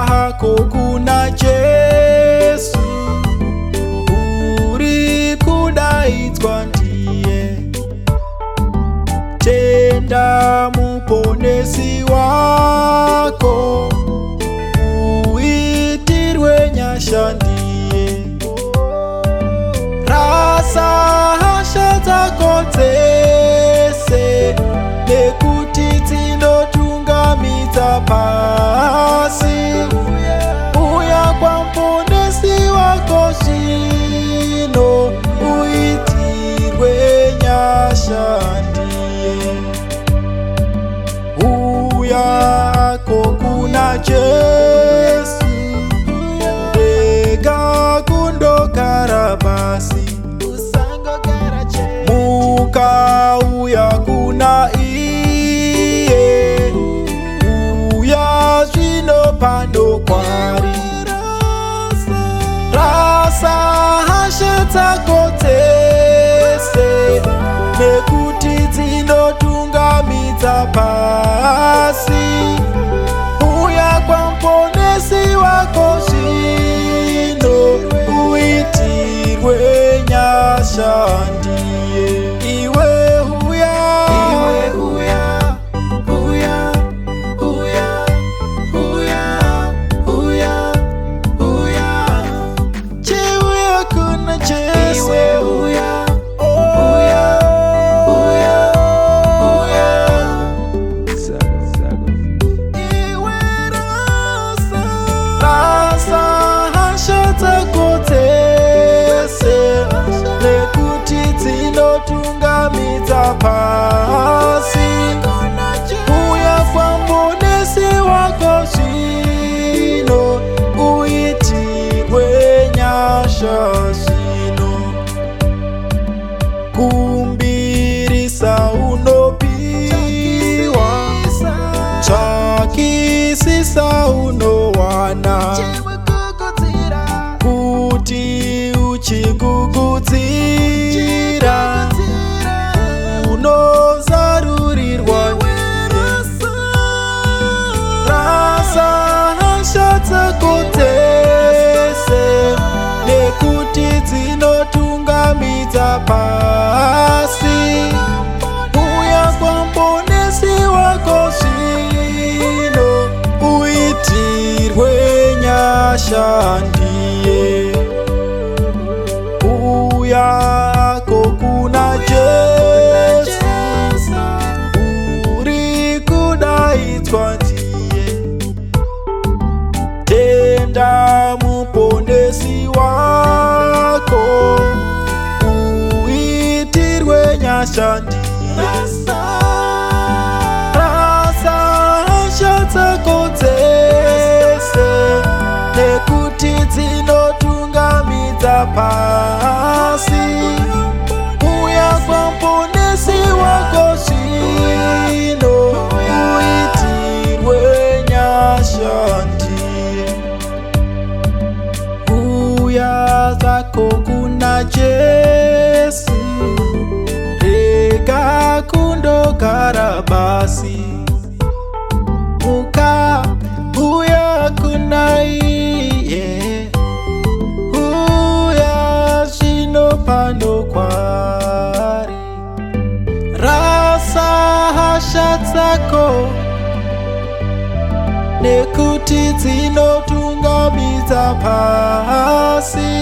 Hako kuna Jesu uri kudaitwa ndiye, tenda muponesi wako uitirwe nyasha ndiye. Rasa hasha zako dzese nekuti dzinotungamidza pasi. Uya kwa mponesi wako zvino uitirwe nyasha ndiye. Uyako kuna Jesu, rega kundogara pasi. Muka uya kuna iye, uya zvino pano kwari. Rasa hasha dzako dzese nekuti dzinotungamidza pasi. Uya kwa mponesi wako zvino uitirwe nyasha ndiye. Iwe uya, iwe uya, uya, uya, uya, uya, uya. Chiwe kuna Jesu. Iwe uya, uya, uya, uya. Iwe rasa, rasa hasha zako dzese nekuti dzinotungamidza pasi. Uya kwa mponesi wako zvino uitirwe nyasha zvino. Kumbirisa unopiwa, tsvakisisa unowana. Kuti uchigugudzira unozarurirwa njira. Rasa hasha dzako dzese nekuti dzinotungamidza pasi. Uya kwa mponesi wako zvino uitirwe nyasha ndiye. Uyako kuna Jesu uri kudaitwa ndiye, tenda muponesi wako uitirwe nyasha ndiye. Rasa hasha dzako dzese nekuti dzinotungamidza pasi. Uya kwa mponesi wako zvino uitirwe nyasha ndiye. Uya zako kuna Jesu, rega kundogara basi. Muka uya kuna iye, uya zvino pano kwari. Rasa hasha dzako nekuti dzinotungamidza pasi.